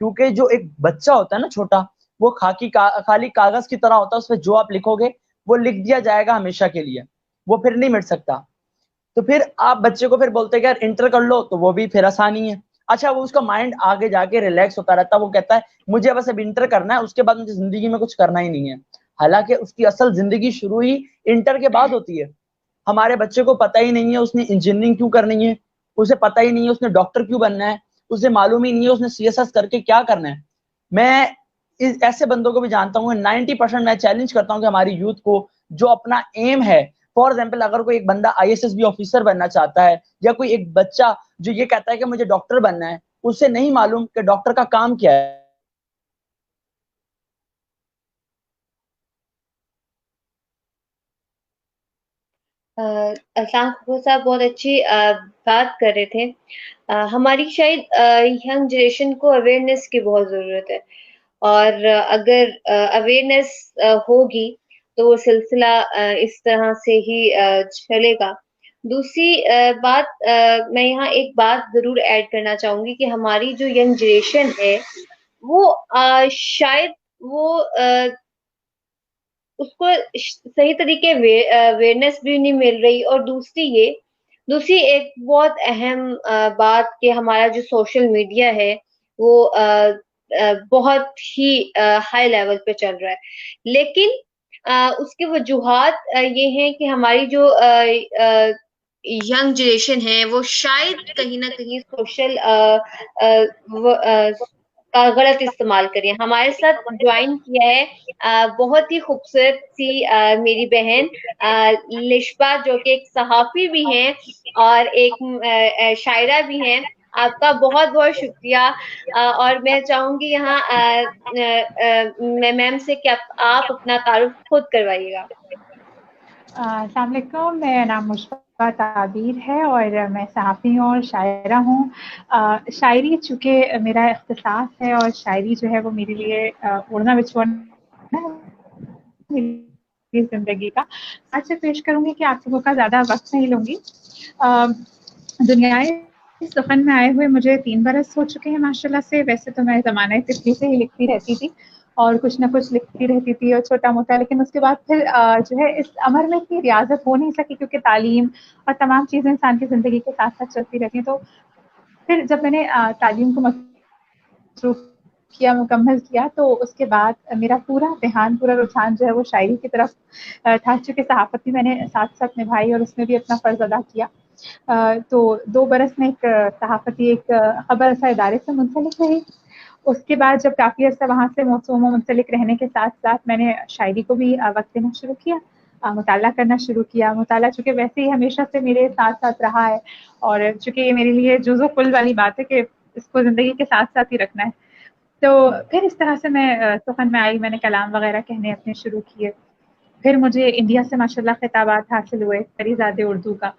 کیونکہ جو ایک بچہ ہوتا ہے نا چھوٹا, وہ خالی کاغذ کی طرح ہوتا ہے, اس پہ جو آپ لکھو گے وہ لکھ دیا جائے گا ہمیشہ کے لیے, وہ پھر نہیں مٹ سکتا. تو پھر آپ بچے کو پھر بولتے ہیں کہ یار انٹر کر لو, تو وہ بھی پھر آسانی ہے. اچھا وہ اس کا مائنڈ آگے جا کے ریلیکس ہوتا رہتا ہے, وہ کہتا ہے مجھے بس اب انٹر کرنا ہے, اس کے بعد مجھے زندگی میں کچھ کرنا ہی نہیں ہے. حالانکہ اس کی اصل زندگی شروع ہی انٹر کے بعد ہوتی ہے. ہمارے بچے کو پتہ ہی نہیں ہے اس نے انجینئرنگ کیوں کرنی ہے, اسے پتہ ہی نہیں ہے اس نے ڈاکٹر کیوں بننا ہے, اسے معلوم ہی نہیں ہے اس نے CSS کر کے کیا کرنا ہے. میں ایسے بندوں کو بھی جانتا ہوں, 90% میں چیلنج کرتا ہوں کہ ہماری یوتھ کو جو اپنا ایم ہے, فار ایگزامپل اگر کوئی ایک بندہ ISS بھی آفیسر بننا چاہتا ہے, یا کوئی ایک بچہ جو یہ کہتا ہے کہ مجھے ڈاکٹر بننا ہے, اسے نہیں معلوم کہ ڈاکٹر کا کام کیا ہے. السلام صاحب, بہت اچھی بات کر رہے تھے. ہماری شاید ینگ جنریشن کو اویئرنیس کی بہت ضرورت ہے, اور اگر اویئرنیس ہوگی تو وہ سلسلہ اس طرح سے ہی چلے گا. دوسری بات, میں یہاں ایک بات ضرور ایڈ کرنا چاہوں گی کہ ہماری جو ینگ جنریشن ہے وہ شاید وہ اس کو صحیح طریقے اویئرنیس بھی نہیں مل رہی. اور دوسری ایک بہت اہم بات کہ ہمارا جو سوشل میڈیا ہے وہ بہت ہی ہائی لیول پہ چل رہا ہے, لیکن اس کے وجوہات یہ ہیں کہ ہماری جو ینگ جنریشن ہے وہ شاید کہیں نہ کہیں سوشل کا غلط استعمال کریے. ہمارے ساتھ جوائن کیا ہے بہت ہی خوبصورت سی میری بہن لشبا, جو کہ ایک صحافی بھی ہیں اور ایک شاعرہ بھی ہیں. آپ کا بہت بہت شکریہ, اور میں چاہوں گی یہاں میم سے کہ آپ اپنا تعارف خود کروائیے گا. السلام علیکم, میرا نام مشفقہ تعبیر ہے اور میں صحافی ہوں اور شاعرہ ہوں. شاعری چونکہ میرا اختصاص ہے, اور شاعری جو ہے وہ میرے لیے اڑنا بچھوڑنا زندگی کا. آج سے پیش کروں گی کہ آپ لوگوں کا زیادہ وقت نہیں لوں گی. دنیائے سخن میں آئے ہوئے مجھے 3 برس ہو چکے ہیں ماشاءاللہ سے. ویسے تو میں زمانہ طفلی سے ہی لکھتی رہتی تھی اور کچھ نہ کچھ لکھتی رہتی تھی اور چھوٹا موٹا, لیکن اس کے بعد پھر جو ہے اس عمر میں کی ریاضت ہو نہیں سکی, کیونکہ تعلیم اور تمام چیزیں انسان کی زندگی کے ساتھ ساتھ چلتی رہتی ہیں. تو پھر جب میں نے تعلیم کو مصروف کیا, مکمل کیا, تو اس کے بعد میرا پورا رجحان جو ہے وہ شاعری کی طرف تھا. چونکہ صحافت بھی میں نے ساتھ ساتھ نبھائی اور اس میں بھی اپنا فرض ادا کیا. تو 2 برس میں ایک صحافتی ایک خبر رساں ادارے سے منسلک رہی. اس کے بعد جب کافی عرصہ وہاں سے موسوم و منسلک رہنے کے ساتھ ساتھ میں نے شاعری کو بھی وقت دینا شروع کیا, مطالعہ کرنا شروع کیا. مطالعہ چونکہ ویسے ہی ہمیشہ سے میرے ساتھ ساتھ رہا ہے, اور چونکہ یہ میرے لیے جزو کل والی بات ہے کہ اس کو زندگی کے ساتھ ساتھ ہی رکھنا ہے. تو پھر اس طرح سے میں سخن میں آئی, میں نے کلام وغیرہ کہنے اپنے شروع کیے. پھر مجھے انڈیا سے ماشاءاللہ خطابات حاصل ہوئے, فریزاد اردو کا.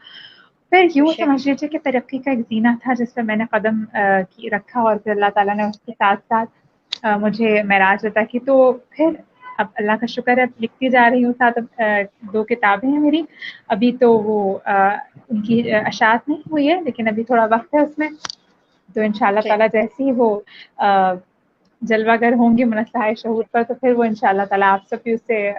پھر یوں سمجھ لیجیے کہ ترقی کا ایک زینہ تھا جس پہ میں نے قدم رکھا, اور پھر اللہ تعالیٰ نے اس کے ساتھ ساتھ مجھے معراج عطا کی. تو پھر اب اللہ کا شکر ہے, اب لکھتی جا رہی ہوں. ساتھ اب 2 کتابیں ہیں میری, ابھی تو وہ ان کی اشاعت نہیں ہوئی ہے, لیکن ابھی تھوڑا وقت ہے اس میں. تو انشاءاللہ تعالیٰ جیسی ہی وہ جلوہ گر ہوں گی منصہ شہود پر, تو پھر وہ انشاءاللہ تعالیٰ آپ سب بھی اسے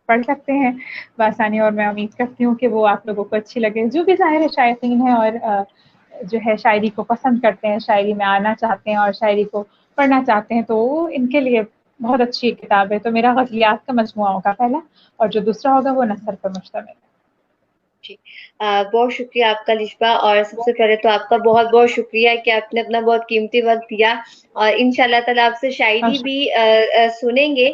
پڑھ سکتے ہیں بآسانی. اور میں امید کرتی ہوں کہ وہ آپ لوگوں کو اچھی لگے, جو بھی ظاہر شائقین ہیں اور جو ہے شاعری کو پسند کرتے ہیں, شاعری میں آنا چاہتے ہیں اور شاعری کو پڑھنا چاہتے ہیں, تو ان کے لیے بہت اچھی کتاب ہے. تو میرا غزلیات کا مجموعہ ہوگا پہلا, اور جو دوسرا ہوگا وہ نثر پر مشتمل ہے. جی, بہت شکریہ آپ کا لشبا. اور سب سے پہلے تو آپ کا بہت بہت شکریہ کہ آپ نے اپنا بہت قیمتی وقت دیا, اور انشاءاللہ تعالیٰ آپ سے شاعری بھی سنیں گے.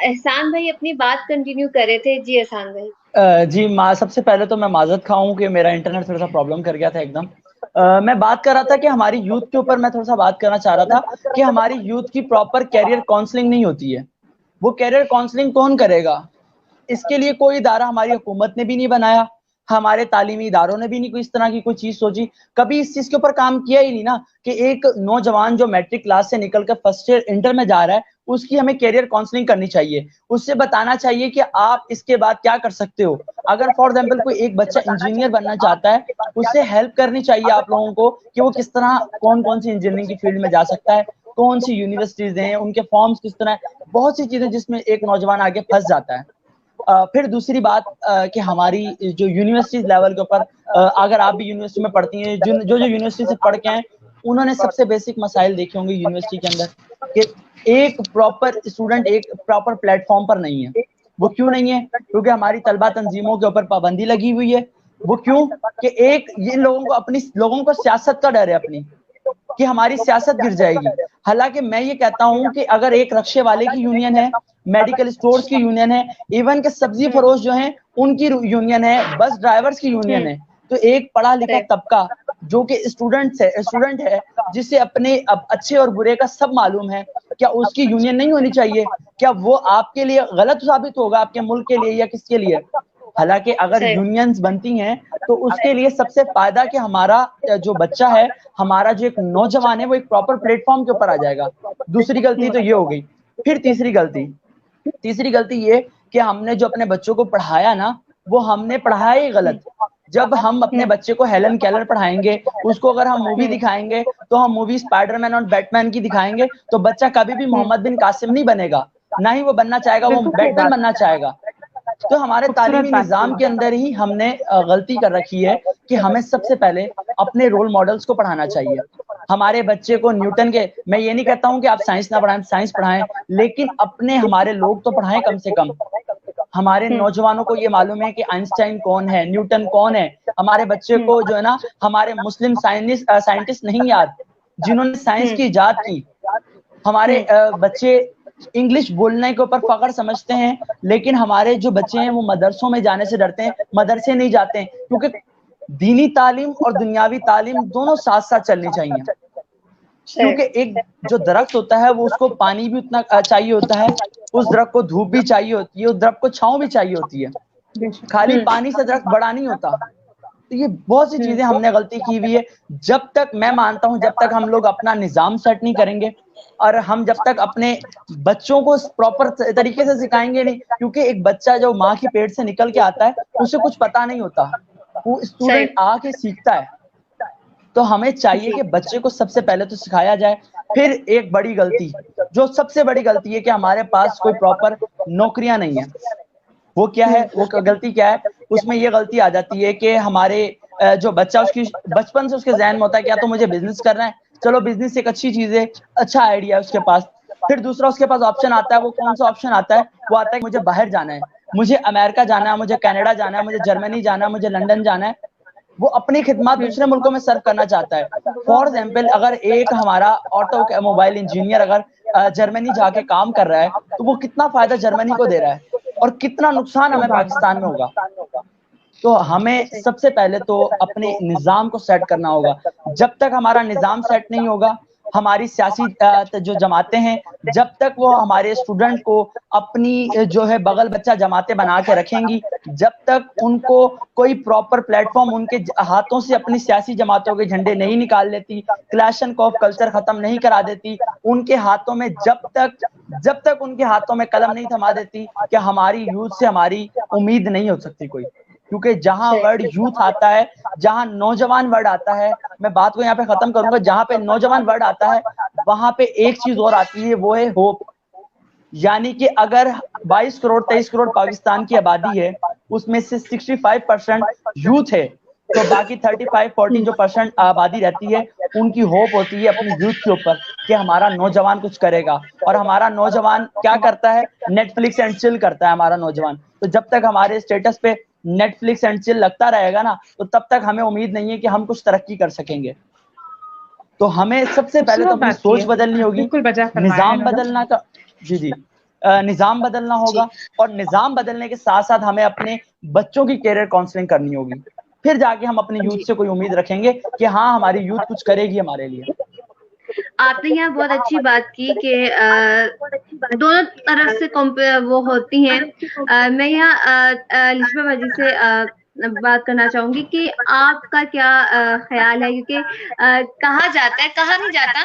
احسان بھائی اپنی بات کنٹینیو کر رہے تھے. جی احسان بھائی. جی سب سے پہلے تو میں معذرت خواہ ہوں کہ میرا انٹرنیٹ تھوڑا سا پرابلم کر گیا تھا ایک دم. میں بات کر رہا تھا کہ ہماری یوتھ کے اوپر میں تھوڑا سا بات کرنا چاہ رہا تھا کہ ہماری یوتھ کی پراپر کیریئر کاؤنسلنگ نہیں ہوتی ہے. وہ کیریئر کاؤنسلنگ کون کرے گا؟ اس کے لیے کوئی ادارہ ہماری حکومت نے بھی نہیں بنایا, ہمارے تعلیمی اداروں نے بھی نہیں کوئی اس طرح کی کوئی چیز سوچی, کبھی اس چیز کے اوپر کام کیا ہی نہیں نا, کہ ایک نوجوان جو میٹرک کلاس سے نکل کر فرسٹ ایئر انٹر میں جا رہا ہے اس کی ہمیں کیریئر کاؤنسلنگ کرنی چاہیے, اس سے بتانا چاہیے کہ آپ اس کے بعد کیا کر سکتے ہو. اگر فار ایگزامپل کوئی ایک بچہ انجینئر بننا چاہتا ہے, اس سے ہیلپ کرنی چاہیے آپ لوگوں کو کہ وہ کس طرح کون سی انجینئرنگ کی فیلڈ میں جا سکتا ہے, کون سی یونیورسٹیز ہیں, ان کے فارمز کس طرح, بہت سی چیزیں جس میں ایک نوجوان آگے پھنس جاتا ہے. پھر دوسری بات کہ ہماری جو یونیورسٹیز لیول کے اوپر, اگر آپ بھی یونیورسٹی میں پڑھتی ہیں, جو یونیورسٹی سے پڑھ کے ہیں انہوں نے سب سے بیسک مسائل دیکھے ہوں گے یونیورسٹی کے اندر, کہ ایک پراپر اسٹوڈنٹ ایک پراپر پلیٹ فارم پر نہیں ہے. وہ کیوں نہیں ہے؟ کیونکہ ہماری طلبہ تنظیموں کے اوپر پابندی لگی ہوئی ہے. وہ کیوں کہ ایک یہ لوگوں کو سیاست کا ڈر ہے اپنی, کہ ہماری سیاست گر جائے گی. حالانکہ میں یہ کہتا ہوں کہ اگر ایک رکشے والے کی یونین ہے, میڈیکل اسٹورز کی یونین ہے, ایون کہ سبزی فروش جو ہیں ان کی یونین ہے, بس ڈرائیورز کی یونین ہے, تو ایک پڑھا لکھا طبقہ جو کہ اسٹوڈنٹ ہے, جسے اپنے اچھے اور برے کا سب معلوم ہے, کیا اس کی یونین نہیں ہونی چاہیے؟ کیا وہ آپ کے لیے غلط ثابت ہوگا, آپ کے ملک کے لیے یا کس کے لیے؟ حالانکہ اگر یونینز بنتی ہیں تو اس کے لیے سب سے فائدہ کہ ہمارا جو بچہ ہے, ہمارا جو ایک نوجوان ہے, وہ ایک پراپر پلیٹ فارم کے اوپر آ جائے گا. دوسری غلطی تو یہ ہو گئی. پھر تیسری غلطی یہ کہ ہم نے جو اپنے بچوں کو پڑھایا نا, وہ ہم نے پڑھایا ہی غلط. جب ہم اپنے بچے کو ہیلن کیلر پڑھائیں گے, اس کو اگر ہم مووی دکھائیں گے تو ہم مووی اسپائڈر مین اور بیٹ مین کی دکھائیں گے, تو بچہ کبھی بھی محمد بن قاسم نہیں بنے گا, نہ ہی وہ بننا چاہے گا, وہ بیٹ مین بننا چاہے گا. تو ہمارے تعلیمی نظام کے اندر ہی ہم نے غلطی کر رکھی ہے کہ ہمیں سب سے پہلے اپنے رول ماڈلز کو پڑھانا چاہیے. ہمارے بچے کو نیوٹن کے, میں یہ نہیں کہتا ہوں کہ آپ سائنس نہ پڑھائیں, سائنس پڑھائیں, لیکن اپنے ہمارے لوگ تو پڑھائیں کم سے کم. ہمارے نوجوانوں کو یہ معلوم ہے کہ آئنسٹائن کون ہے, نیوٹن کون ہے. ہمارے بچے کو جو ہے نا ہمارے مسلم سائنٹسٹ نہیں یاد جنہوں نے سائنس کی ایجاد کی. ہمارے بچے انگلش بولنے کے اوپر فخر سمجھتے ہیں, لیکن ہمارے جو بچے ہیں وہ مدرسوں میں جانے سے ڈرتے ہیں, مدرسے نہیں جاتے ہیں, کیونکہ دینی تعلیم اور دنیاوی تعلیم دونوں ساتھ ساتھ چلنی چاہیے. کیونکہ ایک جو درخت ہوتا ہے وہ اس کو پانی بھی اتنا چاہیے ہوتا ہے, اس درخت کو دھوپ بھی چاہیے ہوتی ہے, اس درخت کو چھاؤں بھی چاہیے ہوتی ہے. خالی پانی سے درخت بڑا نہیں ہوتا. تو یہ بہت سی چیزیں ہم نے غلطی کی ہوئی ہے. جب تک میں مانتا ہوں جب تک ہم لوگ اپنا نظام سیٹ نہیں کریں گے, اور ہم جب تک اپنے بچوں کو پراپر طریقے سے سکھائیں گے نہیں, کیونکہ ایک بچہ جو ماں کی پیٹ سے نکل کے آتا ہے اسے کچھ پتا نہیں ہوتا, وہ اسٹوڈنٹ آ کے سیکھتا ہے. تو ہمیں چاہیے کہ بچے کو سب سے پہلے تو سکھایا جائے. پھر ایک بڑی غلطی, جو سب سے بڑی غلطی ہے کہ ہمارے پاس کوئی پراپر نوکریاں نہیں ہیں. وہ کیا ہے, وہ غلطی کیا ہے؟ اس میں یہ غلطی آ جاتی ہے کہ ہمارے جو بچہ اس کی بچپن سے اس کے ذہن میں ہوتا ہے کہ یا تو مجھے بزنس کرنا ہے, چلو بزنس ایک اچھی چیز ہے, اچھا آئیڈیا ہے اس کے پاس. پھر دوسرا اس کے پاس آپشن آتا ہے, وہ کون سا آپشن آتا ہے؟ وہ آتا ہے کہ مجھے باہر جانا ہے, مجھے امریکہ جانا ہے, مجھے کینیڈا جانا ہے, مجھے جرمنی جانا ہے, مجھے لندن جانا ہے. وہ اپنی خدمات دوسرے ملکوں میں سرو کرنا چاہتا ہے. فار ایگزامپل اگر ایک ہمارا آٹو موبائل انجینئر اگر جرمنی جا کے کام کر رہا ہے, تو وہ کتنا فائدہ جرمنی کو دے رہا ہے, اور کتنا نقصان ہمیں پاکستان میں ہوگا. تو ہمیں سب سے پہلے تو اپنے نظام کو سیٹ کرنا ہوگا. جب تک ہمارا نظام سیٹ نہیں ہوگا, ہماری سیاسی جو جماعتیں ہیں جب تک وہ ہمارے اسٹوڈنٹ کو اپنی جو ہے بغل بچہ جماعتیں بنا کے رکھیں گی, جب تک ان کو کوئی پراپر پلیٹ فارم ان کے ہاتھوں سے اپنی سیاسی جماعتوں کے جھنڈے نہیں نکال لیتی, کلیشن آف کلچر ختم نہیں کرا دیتی, ان کے ہاتھوں میں جب تک ان کے ہاتھوں میں قلم نہیں تھما دیتی, کہ ہماری یوتھ سے ہماری امید نہیں ہو سکتی کوئی. کیونکہ جہاں ورڈ یوتھ آتا ہے, جہاں نوجوان ورڈ آتا ہے, میں بات کو یہاں پہ ختم کروں گا, جہاں پہ نوجوان ورڈ آتا ہے وہاں پہ ایک چیز اور آتی ہے, وہ ہے ہوپ. یعنی کہ اگر 22 کروڑ 23 کروڑ پاکستان کی آبادی ہے, اس میں سے 65% یوتھ ہے, تو باقی 35-40% جو آبادی رہتی ہے ان کی ہوپ ہوتی ہے اپنی یوتھ کے اوپر کہ ہمارا نوجوان کچھ کرے گا. اور ہمارا نوجوان کیا کرتا ہے؟ نیٹ فلکس اینڈ چل کرتا ہے ہمارا نوجوان. تو جب تک ہمارے اسٹیٹس پہ نیٹ فلکس اینڈ چل لگتا رہے گا نا, تو تب تک ہمیں امید نہیں ہے کہ ہم کچھ ترقی کر سکیں گے. تو ہمیں سب سے پہلے تو اپنی سوچ بدلنی ہوگی, نظام بدلنا کا جی نظام بدلنا ہوگا, اور نظام بدلنے کے ساتھ ساتھ ہمیں اپنے بچوں کی کیریئر کاؤنسلنگ کرنی ہوگی. پھر جا کے ہم اپنے یوتھ سے کوئی امید رکھیں گے کہ ہاں ہماری یوتھ کچھ کرے گی ہمارے لیے. آپ نے یہاں بہت اچھی بات کی کہ دونوں طرف سے وہ ہوتی ہیں. میں یہاں لشبہ باجی سے بات کرنا چاہوں گی کہ آپ کا کیا خیال ہے, کیونکہ کہا نہیں جاتا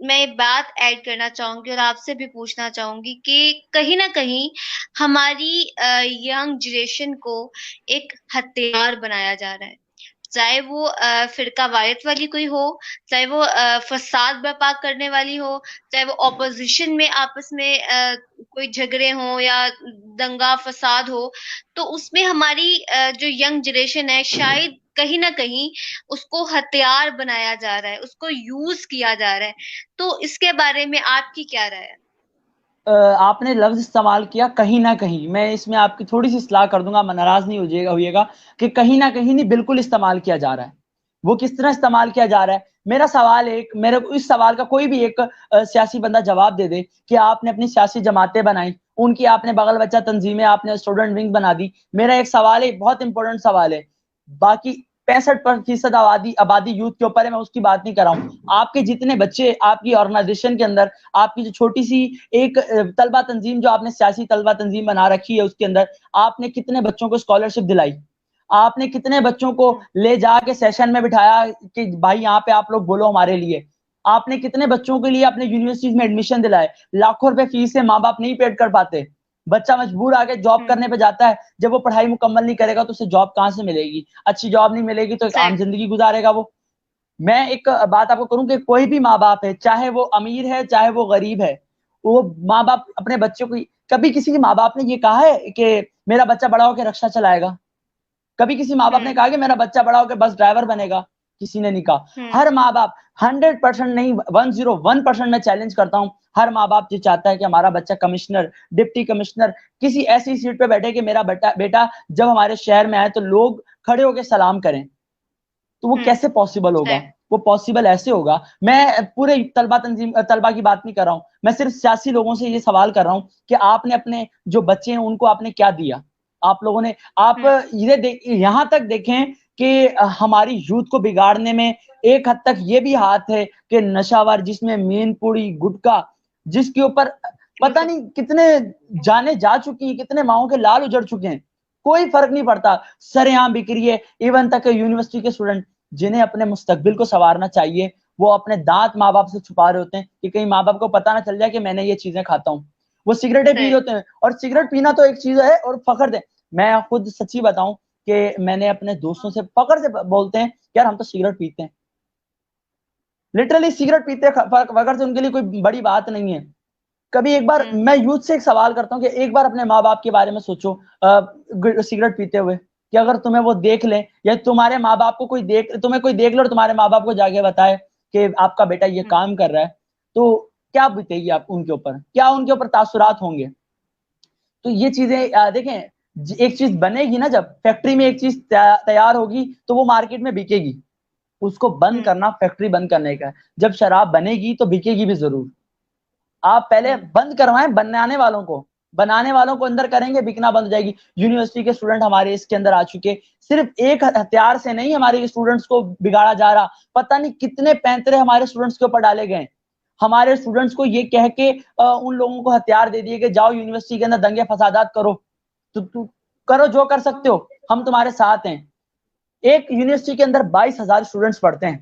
میں بات ایڈ کرنا چاہوں گی اور آپ سے بھی پوچھنا چاہوں گی کہ کہیں نہ کہیں ہماری ینگ جنریشن کو ایک ہتھیار بنایا جا رہا ہے، چاہے وہ فرقہ واریت والی کوئی ہو، چاہے وہ فساد برپا کرنے والی ہو، چاہے وہ اپوزیشن میں آپس میں کوئی جھگڑے ہوں یا دنگا فساد ہو، تو اس میں ہماری جو ینگ جنریشن ہے شاید کہیں نہ کہیں اس کو ہتھیار بنایا جا رہا ہے، اس کو یوز کیا جا رہا ہے. تو اس کے بارے میں آپ کی کیا رائے ہے؟ آپ نے لفظ استعمال کیا کہیں نہ کہیں، میں اس میں آپ کی تھوڑی سی اصلاح کر دوں گا، ناراض نہیں ہوئیے گا کہ کہیں نہ کہیں نہیں، بالکل استعمال کیا جا رہا ہے. وہ کس طرح استعمال کیا جا رہا ہے؟ میرا سوال میرے اس سوال کا کوئی بھی ایک سیاسی بندہ جواب دے دے کہ آپ نے اپنی سیاسی جماعتیں بنائی، ان کی آپ نے بغل بچہ تنظیمیں، آپ نے اسٹوڈنٹ ونگ بنا دی. میرا ایک سوال ہے، بہت امپورٹنٹ سوال ہے، باقی 65% آبادی یوتھ کے اوپر ہے، میں اس کی بات نہیں کر رہا ہوں. آپ کے جتنے بچے آپ کی آرگنائزیشن کے اندر، آپ کی جو چھوٹی سی ایک طلبہ تنظیم جو آپ نے سیاسی طلبہ تنظیم بنا رکھی ہے، اس کے اندر آپ نے کتنے بچوں کو اسکالرشپ دلائی؟ آپ نے کتنے بچوں کو لے جا کے سیشن میں بٹھایا کہ بھائی یہاں پہ آپ لوگ بولو ہمارے لیے؟ آپ نے کتنے بچوں کے لیے اپنے یونیورسٹیز میں ایڈمیشن دلائے؟ لاکھوں روپے فیس ہے، ماں باپ نہیں پیڈ کر پاتے، بچہ مجبور آ کے جاب کرنے پہ جاتا ہے، جب وہ پڑھائی مکمل نہیں کرے گا تو اسے جاب کہاں سے ملے گی؟ اچھی جاب نہیں ملے گی تو ایک عام زندگی گزارے گا وہ. میں ایک بات آپ کو کروں کہ کوئی بھی ماں باپ ہے، چاہے وہ امیر ہے چاہے وہ غریب ہے، وہ ماں باپ اپنے بچوں کو، کبھی کسی کے ماں باپ نے یہ کہا ہے کہ میرا بچہ بڑا ہو کے رکشہ چلائے گا؟ کبھی کسی ماں باپ نے کہا کہ میرا بچہ بڑا ہو کے بس ڈرائیور بنے گا؟ کسی نے نہیں کہا. ہر ماں باپ 100% نہیں، 101% میں چیلنج کرتا ہوں، ہر ماں باپ یہ چاہتا ہے کہ ہمارا بچہ کمشنر، ڈپٹی کمشنر، کسی ایسی سیٹ پہ بیٹھے کہ میرا بیٹا جب ہمارے شہر میں آئے تو لوگ کھڑے ہو کے سلام کریں. تو وہ کیسے پاسبل ہوگا؟ وہ پاسبل ایسے ہوگا، میں پورے طلبہ کی بات نہیں کر رہا ہوں، میں صرف سیاسی لوگوں سے یہ سوال کر رہا ہوں کہ آپ نے اپنے جو بچے ہیں ان کو آپ نے کیا دیا؟ آپ لوگوں نے، آپ یہاں تک دیکھیں کہ ہماری یوتھ کو بگاڑنے میں ایک حد تک یہ بھی ہاتھ ہے کہ نشاور جس میں مین پوڑی گٹکا، جس کے اوپر پتہ نہیں کتنے جانے جا چکی ہیں، کتنے ماؤں کے لال اجڑ چکے ہیں، کوئی فرق نہیں پڑتا، سرعام بک رہی ہے. ایون تک یونیورسٹی کے اسٹوڈنٹ جنہیں اپنے مستقبل کو سنوارنا چاہیے، وہ اپنے دانت ماں باپ سے چھپا رہے ہوتے ہیں کہ کہیں ماں باپ کو پتہ نہ چل جائے کہ میں نے یہ چیزیں کھاتا ہوں. وہ سگریٹیں پی رہے ہوتے ہیں، اور سگریٹ پینا تو ایک چیز ہے اور فخر دے. میں خود سچی بتاؤں کہ میں نے اپنے دوستوں سے فخر سے بولتے ہیں یار ہم تو سگریٹ پیتے ہیں، لٹرلی سگریٹ پیتے ہیں، فخر سے، ان کے لیے کوئی بڑی بات نہیں ہے. کبھی ایک بار میں یوتھ سے ایک سوال کرتا ہوں کہ ایک بار اپنے ماں باپ کے بارے میں سوچو سگریٹ پیتے ہوئے، کہ اگر تمہیں وہ دیکھ لیں یا تمہارے ماں باپ کو تمہیں کوئی دیکھ لے اور تمہارے ماں باپ کو جا کے بتائے کہ آپ کا بیٹا یہ کام کر رہا ہے، تو کیا بیتے گی آپ ان کے اوپر؟ کیا ان کے اوپر تاثرات ہوں گے؟ تو یہ چیزیں دیکھیں، ایک چیز بنے گی نا، جب فیکٹری میں ایک چیز تیار ہوگی تو وہ مارکیٹ میں بکے گی. اس کو بند کرنا فیکٹری بند کرنے کا ہے. جب شراب بنے گی تو بکے گی بھی ضرور. آپ پہلے بند کروائیں بنانے والوں کو اندر کریں گے، بکنا بند ہو جائے گی. یونیورسٹی کے اسٹوڈنٹ ہمارے اس کے اندر آ چکے، صرف ایک ہتھیار سے نہیں ہمارے اسٹوڈنٹس کو بگاڑا جا رہا، پتہ نہیں کتنے پینترے ہمارے اسٹوڈنٹس کے اوپر ڈالے گئے. ہمارے اسٹوڈنٹس کو یہ کہہ کے ان لوگوں کو ہتھیار دے دیے کہ جاؤ یونیورسٹی کے اندر دنگے فسادات کرو، تو کرو جو کر سکتے ہو، ہم تمہارے ساتھ ہیں. ایک یونیورسٹی کے اندر 22,000 اسٹوڈنٹس پڑھتے ہیں،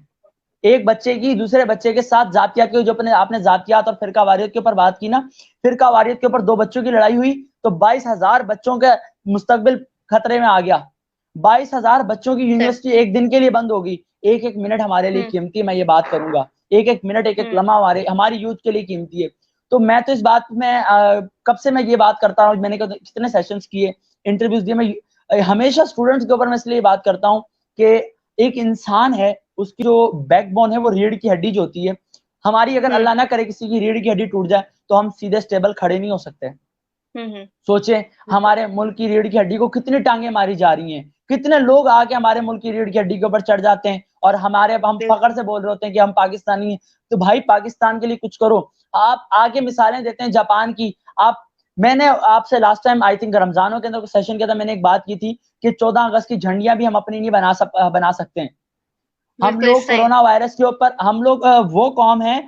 ایک بچے کی دوسرے بچے کے ساتھ ذاتیات کے، جو آپ نے ذاتیات اور فرقہ واریت کے اوپر بات کی نا، فرقہ واریت کے اوپر 2 بچوں کی لڑائی ہوئی تو 22,000 بچوں کا مستقبل خطرے میں آ گیا. 22,000 بچوں کی یونیورسٹی ایک دن کے لیے بند ہوگی. ایک ایک منٹ ہمارے لیے قیمتی ہے، میں یہ بات کروں گا، ایک ایک منٹ، ایک ایک لمحہ ہماری یوتھ کے لیے قیمتی ہے. تو میں تو اس بات میں کب سے میں یہ بات کرتا ہوں، میں نے کتنے سیشنز کیے، انٹرویوز دیے، میں ہمیشہ اسٹوڈنٹس کے اوپر میں اس لیے بات کرتا ہوں کہ ایک انسان ہے، اس کی جو بیک بون ہے وہ ریڑھ کی ہڈی جو ہوتی ہے ہماری، اگر اللہ نہ کرے کسی کی ریڑھ کی ہڈی ٹوٹ جائے تو ہم سیدھے سٹیبل کھڑے نہیں ہو سکتے. سوچیں ہمارے ملک کی ریڑھ کی ہڈی کو کتنی ٹانگیں ماری جا رہی ہیں، کتنے لوگ آ کے ہمارے ملک کی ریڑھ کی ہڈی کے اوپر چڑھ جاتے ہیں اور ہم فخر سے بول رہے ہوتے ہیں کہ ہم پاکستانی ہیں. تو بھائی پاکستان کے لیے کچھ کرو. آپ آگے مثالیں دیتے ہیں جاپان کی. میں نے آپ سے لاسٹ ٹائم آئی تھنک رمضانوں کے اندر سیشن کیا تھا، میں نے ایک بات کی تھی کہ 14 اگست کی جھنڈیاں بھی ہم اپنی نہیں بنا سکتے ہیں. ہم لوگ کورونا وائرس کے اوپر، ہم لوگ وہ قوم ہے،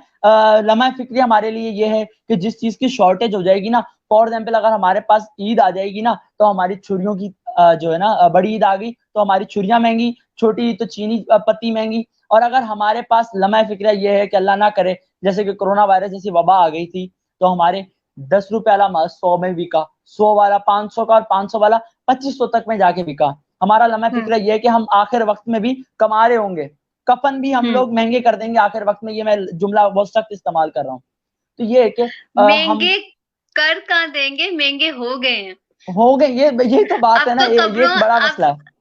لمحہ فکری ہمارے لیے یہ ہے کہ جس چیز کی شارٹیج ہو جائے گی نا، فار ایگزامپل اگر ہمارے پاس عید آ جائے گی نا تو ہماری چھریوں کی جو ہے نا، بڑی عید آ گئی تو ہماری چھریاں مہنگی، چھوٹی عید تو چینی پتی مہنگی. اور اگر ہمارے پاس لمحہ فکرہ یہ ہے کہ اللہ نہ کرے جیسے کہ کورونا وائرس جیسی وبا آ گئی تھی تو ہمارے 10 روپے والا ماس 100 میں بکا, 100 والا 500 کا, اور 500 والا 2500 تک میں جا کے بکا. ہمارا لمحہ فکر یہ ہے کہ ہم آخر وقت میں بھی کما رہے ہوں گے, کفن بھی ہم لوگ مہنگے کر دیں گے آخر وقت میں. یہ میں جملہ بہت سخت استعمال کر رہا ہوں. تو یہ ہے کہ مہنگے کر کہاں دیں گے, مہنگے ہو گئے ہیں, ہو گئے. یہی تو بات ہے نا, یہ ایک بڑا مسئلہ ہے.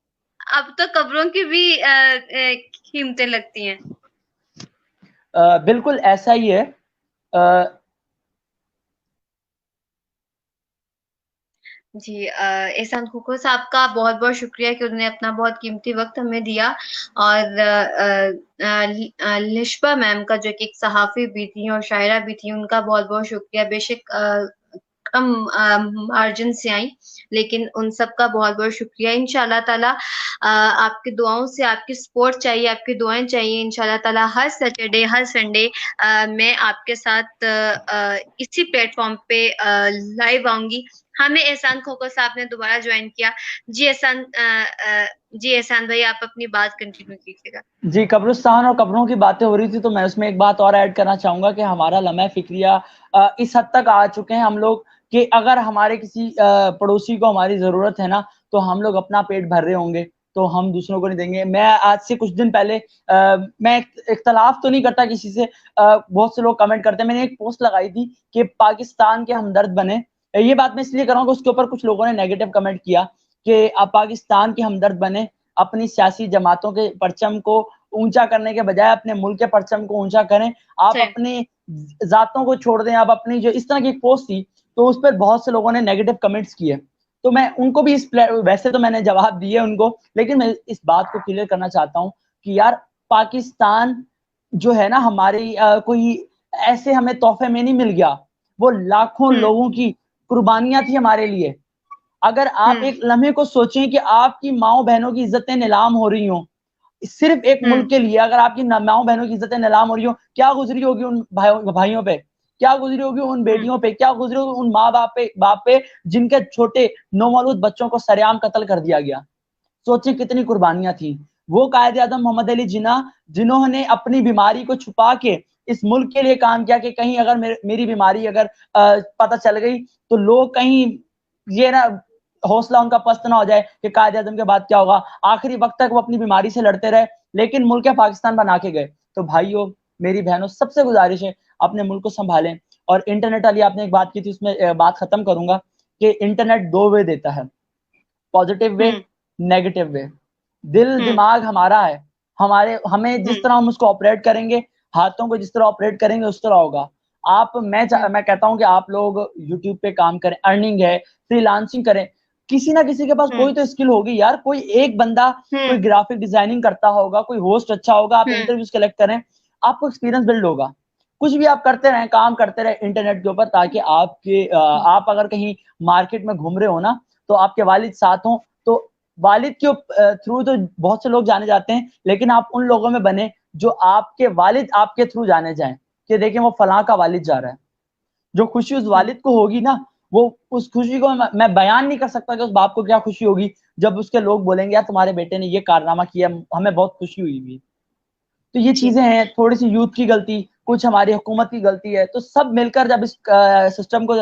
اب تو قبروں کی بھی قیمتیں لگتی ہیں. بالکل ایسا ہی ہے. جی, احسان کھوکھو صاحب کا بہت بہت شکریہ کہ انہوں نے اپنا بہت قیمتی وقت ہمیں دیا. اور لشبہ میم کا جو کہ ایک صحافی بھی تھی اور شاعرہ بھی تھی, ان کا بہت بہت شکریہ. بے شک کم مارجن سے آئیں, لیکن ان سب کا بہت بہت شکریہ. انشاءاللہ تعالی آپ کی دعاؤں سے, آپ کی سپورٹ چاہیے, آپ کی دعائیں چاہیے. انشاءاللہ تعالی ہر سیٹرڈے, ہر سنڈے میں آپ کے ساتھ اسی پلیٹ فارم پہ لائیو آؤں گی. ہمیں احسان کھوکھو صاحب نے دوبارہ جوائن کیا. جی احسان بھائی, آپ اپنی بات کنٹینیو کیجیے گا. جی, قبرستان اور قبروں کی باتیں ہو رہی تھی تو میں اس میں ایک بات اور ایڈ کرنا چاہوں گا کہ ہمارا لمحہ فکریہ اس حد تک آ چکے ہیں ہم لوگ کہ اگر ہمارے کسی پڑوسی کو ہماری ضرورت ہے نا, تو ہم لوگ اپنا پیٹ بھر رہے ہوں گے تو ہم دوسروں کو نہیں دیں گے. میں آج سے کچھ دن پہلے میں اختلاف تو نہیں کرتا کسی سے, بہت سے لوگ کمنٹ کرتے ہیں, میں نے ایک پوسٹ لگائی تھی کہ پاکستان کے ہمدرد بنے. یہ بات میں اس لیے کر رہا ہوں کہ اس کے اوپر کچھ لوگوں نے نیگیٹو کمنٹ کیا کہ آپ پاکستان کے ہمدرد بنے, اپنی سیاسی جماعتوں کے پرچم کو اونچا کرنے کے بجائے اپنے ملک کے پرچم کو اونچا کریں, آپ اپنی ذاتوں کو چھوڑ دیں, آپ اپنی جو اس طرح کی ایک پوسٹ تھی تو اس پر بہت سے لوگوں نے نیگیٹو کمنٹس کیے. تو میں ان کو بھی ویسے تو میں نے جواب دیے ان کو, لیکن میں اس بات کو کلیئر کرنا چاہتا ہوں کہ یار پاکستان جو ہے نا ہماری کوئی ایسے ہمیں تحفے میں نہیں مل گیا, وہ لاکھوں لوگوں کی قربانیاں تھی ہمارے لیے. اگر آپ ایک لمحے کو سوچیں کہ آپ کی ماؤں بہنوں کی عزتیں نیلام ہو رہی ہوں صرف ایک ملک کے لیے, اگر آپ کی ماؤں بہنوں کی عزتیں نیلام ہو رہی ہوں, کیا گزری ہوگی ان بھائیوں پہ, کیا گزری ہوگی ان بیٹیوں پہ, کیا گزری ہوگی ان ماں باپ پہ جن کے چھوٹے نومولود بچوں کو سرعام قتل کر دیا گیا. سوچیں کتنی قربانیاں تھیں. وہ قائد اعظم محمد علی جناح جنہوں نے اپنی بیماری کو چھپا کے اس ملک کے لیے کام کیا کہ کہیں اگر میری بیماری اگر پتہ چل گئی تو لوگ کہیں یہ نہ حوصلہ ان کا پست نہ ہو جائے کہ قائد اعظم کے بعد کیا ہوگا. آخری وقت تک وہ اپنی بیماری سے لڑتے رہے, لیکن ملک پاکستان بنا کے گئے. تو بھائیوں, میری بہنوں, سب سے گزارش ہے اپنے ملک کو سنبھالیں. اور انٹرنیٹ والی آپ نے ایک بات کی تھی, اس میں بات ختم کروں گا کہ انٹرنیٹ 2 وے دیتا ہے, پازیٹیو وے, نیگیٹو وے. دل دماغ ہمارا ہے, ہمیں جس طرح ہم اس کو آپریٹ کریں گے, ہاتھوں کو جس طرح آپریٹ کریں گے اس طرح ہوگا. میں کہتا ہوں کہ آپ لوگ یوٹیوب پہ کام کریں, ارننگ ہے, فری لانسنگ کریں. کسی نہ کسی کے پاس کوئی تو اسکل ہوگی یار, کوئی ایک بندہ کوئی گرافک ڈیزائننگ کرتا ہوگا, کوئی ہوسٹ اچھا ہوگا, آپ انٹرویوز کلیکٹ کریں, آپ کو ایکسپیرینس بلڈ ہوگا. کچھ بھی آپ کرتے رہیں, کام کرتے رہیں انٹرنیٹ کے اوپر, تاکہ آپ اگر کہیں مارکیٹ میں گھوم رہے ہو نا تو آپ کے والد ساتھ ہوں. تو والد کے تھرو تو بہت سے لوگ جانے جاتے ہیں, لیکن آپ ان لوگوں میں بنے جو آپ کے والد آپ کے تھرو جانے جائیں کہ دیکھیں وہ فلاں کا والد جا رہا ہے. جو خوشی اس والد کو ہوگی نا, وہ اس خوشی کو میں بیان نہیں کر سکتا کہ اس باپ کو کیا خوشی ہوگی جب اس کے لوگ بولیں گے یار تمہارے بیٹے نے یہ کارنامہ کیا, ہمیں بہت خوشی ہوئی بھی. تو یہ چیزیں ہیں, تھوڑی سی یوتھ کی غلطی, کچھ ہماری حکومت کی غلطی ہے, تو سب مل کر جب اس سسٹم کو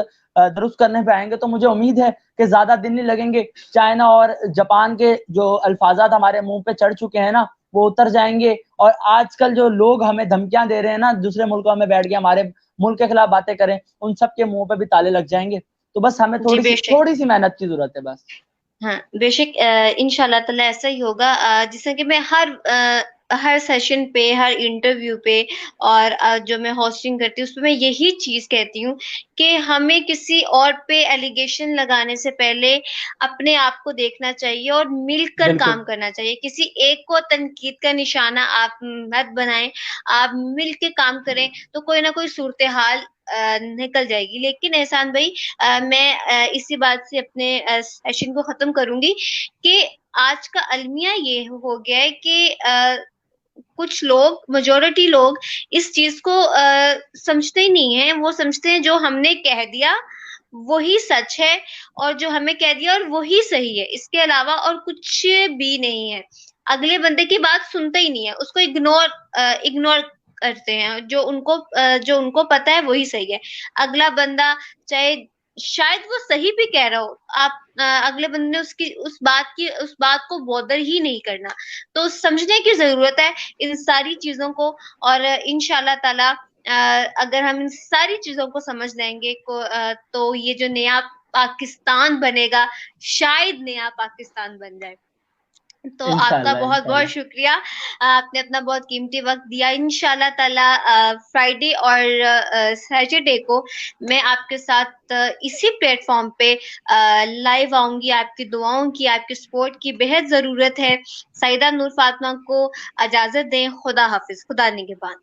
درست کرنے پہ آئیں گے تو مجھے امید ہے کہ زیادہ دن نہیں لگیں گے. چائنا اور جاپان کے جو الفاظات ہمارے منہ پہ چڑھ چکے ہیں نا وہ اتر جائیں گے. اور آج کل جو لوگ ہمیں دھمکیاں دے رہے ہیں نا, دوسرے ملکوں میں بیٹھ کے ہمارے ملک کے خلاف باتیں کریں, ان سب کے منہ پہ بھی تالے لگ جائیں گے. تو بس ہمیں تھوڑی سی محنت کی ضرورت ہے بس. ہاں بے شک, انشاءاللہ تعالی ایسا ہی ہوگا. جس سے کہ میں ہر سیشن پہ, ہر انٹرویو پہ اور جو میں ہوسٹنگ کرتی ہوں اس پہ میں یہی چیز کہتی ہوں کہ ہمیں کسی اور پہ ایلیگیشن لگانے سے پہلے اپنے آپ کو دیکھنا چاہیے اور مل کر کام کرنا چاہیے. کسی ایک کو تنقید کا نشانہ آپ مت بنائیں, آپ مل کے کام کریں تو کوئی نہ کوئی صورتحال نکل جائے گی. لیکن احسان بھائی, میں اسی بات سے اپنے سیشن کو ختم کروں گی کہ آج کا المیہ یہ ہو گیا ہے کہ کچھ لوگ, میجورٹی لوگ اس چیز کو سمجھتے ہی نہیں ہیں. وہ سمجھتے ہیں جو ہم نے کہہ دیا وہی سچ ہے, اور جو ہمیں کہہ دیا اور وہی صحیح ہے, اس کے علاوہ اور کچھ بھی نہیں ہے. اگلے بندے کی بات سنتا ہی نہیں ہے, اس کو اگنور کرتے ہیں, جو ان کو پتا ہے وہی صحیح ہے. اگلا بندہ چاہے شاید وہ صحیح بھی کہہ رہا ہو, آپ اگلے بندے نے اس بات کو بودر ہی نہیں کرنا. تو سمجھنے کی ضرورت ہے ان ساری چیزوں کو, اور انشاءاللہ تعالی اگر ہم ان ساری چیزوں کو سمجھ لیں گے تو یہ جو نیا پاکستان بنے گا شاید نیا پاکستان بن جائے. تو آپ کا انشاءاللہ بہت انشاءاللہ. بہت شکریہ, آپ نے اپنا بہت قیمتی وقت دیا. انشاءاللہ تعالی فرائیڈے اور سیٹرڈے کو میں آپ کے ساتھ اسی پلیٹ فارم پہ لائیو آؤں گی. آپ کی دعاؤں کی, آپ کی سپورٹ کی بہت ضرورت ہے. سعیدہ نور فاطمہ کو اجازت دیں. خدا حافظ, خدا نگہبان.